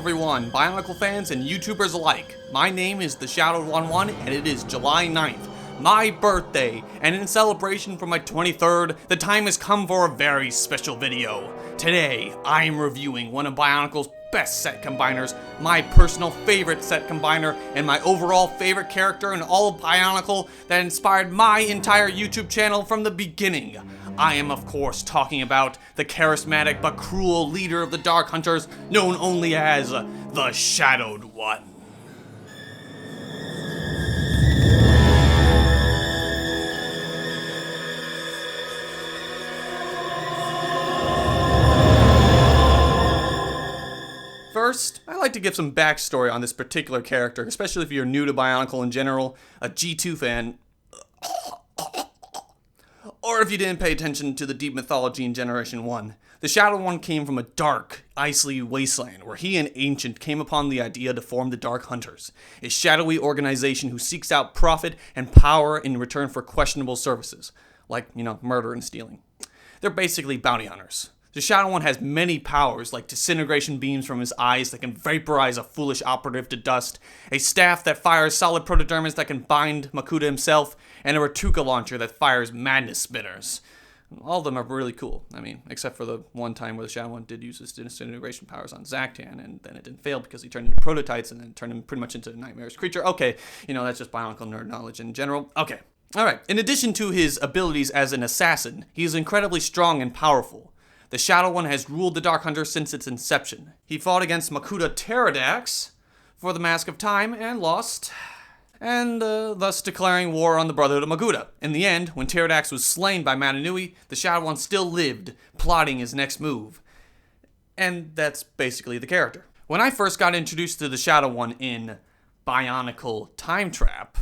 everyone, Bionicle fans and YouTubers alike. My name is the Shadowed 11 and it is July 9th, my birthday, and in celebration for my 23rd, the time has come for a very special video. Today, I am reviewing one of Bionicle's best set combiners, my personal favorite set combiner, and my overall favorite character in all of Bionicle that inspired my entire YouTube channel from the beginning. I am, of course, talking about the charismatic but cruel leader of the Dark Hunters, known only as the Shadowed One. First, I like to give some backstory on this particular character, especially if you're new to Bionicle in general, a G2 fan, or if you didn't pay attention to the deep mythology in Generation 1. The Shadowed One came from a dark, icy wasteland where he and Ancient came upon the idea to form the Dark Hunters, a shadowy organization who seeks out profit and power in return for questionable services, like, murder and stealing. They're basically bounty hunters. The Shadowed One has many powers, like disintegration beams from his eyes that can vaporize a foolish operative to dust, a staff that fires solid protodermis that can bind Makuta himself, and a Ratuka launcher that fires madness spitters. All of them are really cool. Except for the one time where the Shadowed One did use his disintegration powers on Zactan, and then it didn't fail because he turned into prototypes and then turned him pretty much into a nightmarish creature. Okay, that's just Bionicle nerd knowledge in general. Okay. Alright, in addition to his abilities as an assassin, he is incredibly strong and powerful. The Shadowed One has ruled the Dark Hunter since its inception. He fought against Makuta Pterodax for the Mask of Time and lost, and thus declaring war on the Brotherhood of Makuta. In the end, when Pterodax was slain by Matanui, the Shadowed One still lived, plotting his next move. And that's basically the character. When I first got introduced to the Shadowed One in Bionicle Time Trap,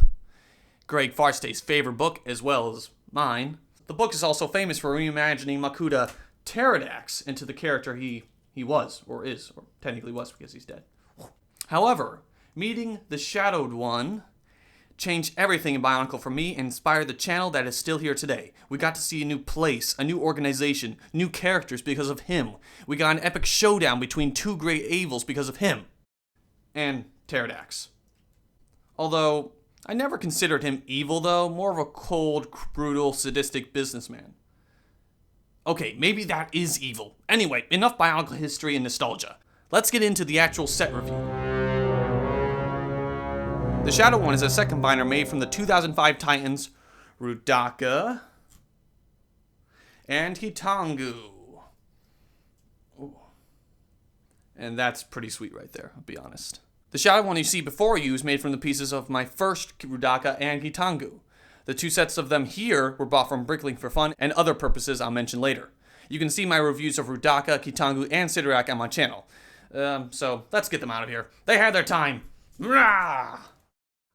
Greg Farstay's favorite book as well as mine, the book is also famous for reimagining Makuta Pterodax into the character he was, or is, or technically was because he's dead. However, meeting the Shadowed One changed everything in Bionicle for me and inspired the channel that is still here today. We got to see a new place, a new organization, new characters because of him. We got an epic showdown between two great evils because of him. And Pterodax. Although, I never considered him evil though, more of a cold, brutal, sadistic businessman. Okay, maybe that is evil. Anyway, enough Bionicle history and nostalgia. Let's get into the actual set review. The Shadowed One is a set combiner made from the 2005 Titans Rudaka and Hitangu. Ooh. And that's pretty sweet right there, I'll be honest. The Shadowed One you see before you is made from the pieces of my first Rudaka and Hitangu. The two sets of them here were bought from Bricklink for fun and other purposes I'll mention later. You can see my reviews of Rudaka, Hitangu, and Sidorak on my channel. So let's get them out of here. They had their time. Rah!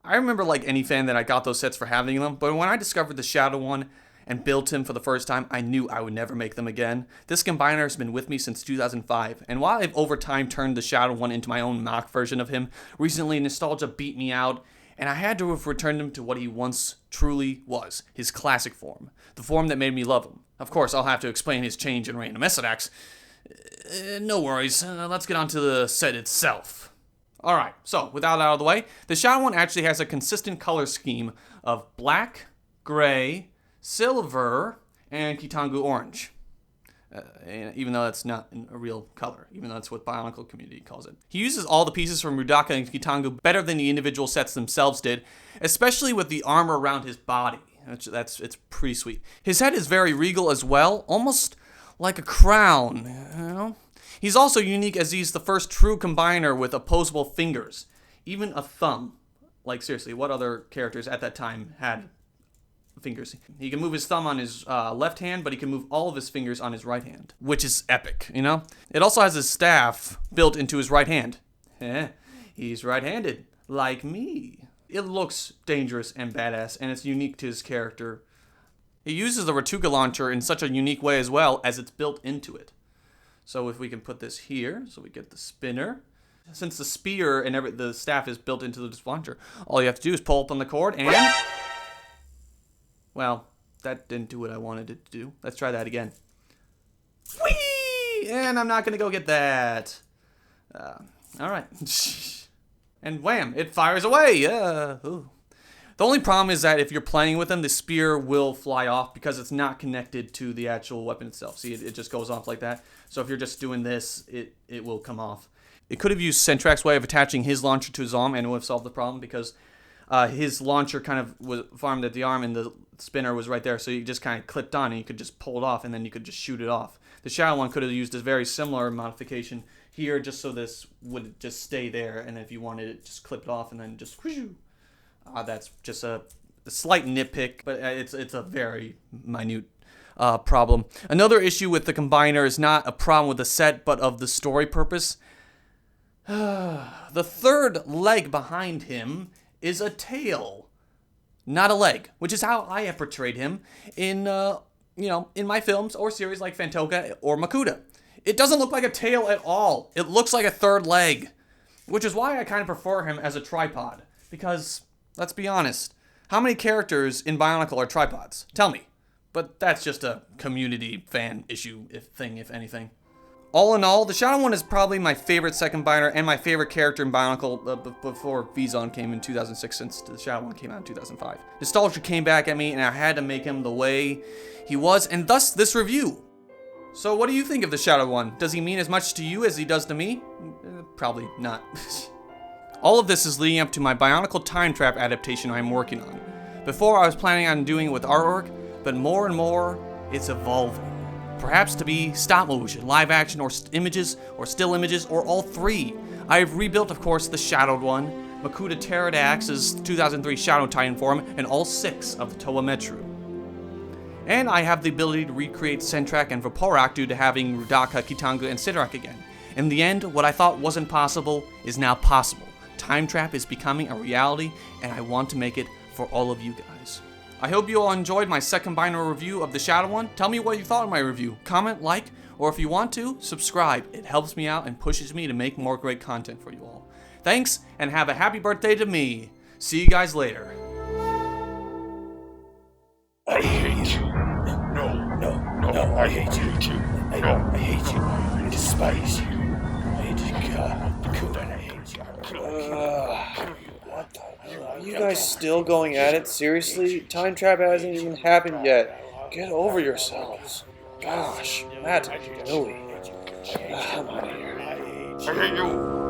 I remember like any fan that I got those sets for having them, but when I discovered the Shadowed One and built him for the first time, I knew I would never make them again. This combiner has been with me since 2005, and while I've over time turned the Shadowed One into my own mock version of him, recently nostalgia beat me out, and I had to have returned him to what he once truly was, his classic form, the form that made me love him. Of course, I'll have to explain his change in random Esidax. No worries, let's get on to the set itself. Alright, so with that out of the way, the Shadowed One actually has a consistent color scheme of black, gray, silver, and Hitangu orange. Even though that's not a real color, even though that's what Bionicle community calls it. He uses all the pieces from Rudaka and Hitangu better than the individual sets themselves did, especially with the armor around his body. It's pretty sweet. His head is very regal as well, almost like a crown, He's also unique as he's the first true combiner with opposable fingers, even a thumb. Like seriously, what other characters at that time had fingers? He can move his thumb on his left hand, but he can move all of his fingers on his right hand, which is epic, It also has his staff built into his right hand. He's right-handed, like me. It looks dangerous and badass, and it's unique to his character. He uses the Ratuka launcher in such a unique way as well, as it's built into it. So if we can put this here, so we get the spinner. Since the spear and the staff is built into the launcher, all you have to do is pull up on the cord and... Well, that didn't do what I wanted it to do. Let's try that again. Whee! And I'm not going to go get that. Alright. And wham, it fires away. Ooh. The only problem is that if you're playing with them, the spear will fly off because it's not connected to the actual weapon itself. See, it just goes off like that. So if you're just doing this, it will come off. It could have used Centrak's way of attaching his launcher to his arm and it would have solved the problem because his launcher kind of was farmed at the arm and the spinner was right there. So you just kind of clipped on and you could just pull it off and then you could just shoot it off. The Shadow one could have used a very similar modification here just so this would just stay there. And if you wanted it, just clip it off and then just whoosh. That's just a slight nitpick, but it's a very minute problem. Another issue with the combiner is not a problem with the set, but of the story purpose. The third leg behind him is a tail, not a leg, which is how I have portrayed him in in my films or series like Fantoka or Makuta. It doesn't look like a tail at all. It looks like a third leg, which is why I kind of prefer him as a tripod. Because, let's be honest, how many characters in Bionicle are tripods? Tell me. But that's just a community fan issue thing, if anything. All in all, the Shadow one is probably my favorite second binder and my favorite character in Bionicle before Vizon came in 2006, since the Shadow one came out in 2005. Nostalgia came back at me and I had to make him the way he was, and thus this review. So what do you think of the Shadow one? Does he mean as much to you as he does to me? Probably not. All of this is leading up to my Bionicle Time Trap adaptation I'm working on. Before I was planning on doing it with artwork, but more and more, it's evolving. Perhaps to be stop motion, live action, or images, or still images, or all three. I have rebuilt, of course, the Shadowed one, Makuta Pterodax's 2003 Shadow Titan form, and all 6 of the Toa Metru. And I have the ability to recreate Centrak and Vaporak due to having Rudaka, Kitangu, and Sidrak again. In the end, what I thought wasn't possible is now possible. Time Trap is becoming a reality, and I want to make it for all of you guys. I hope you all enjoyed my second binary review of the Shadow one. Tell me what you thought of my review. Comment, like, or if you want to, subscribe. It helps me out and pushes me to make more great content for you all. Thanks, and have a happy birthday to me. See you guys later. I hate you. No, I hate you. I hate you. I despise you. I hate God, I hate you. What the hell? Are you guys still going at it? Seriously? Time Trap hasn't even happened yet. Get over yourselves. Gosh, Matt, Joey. I'm out of here. I hate you.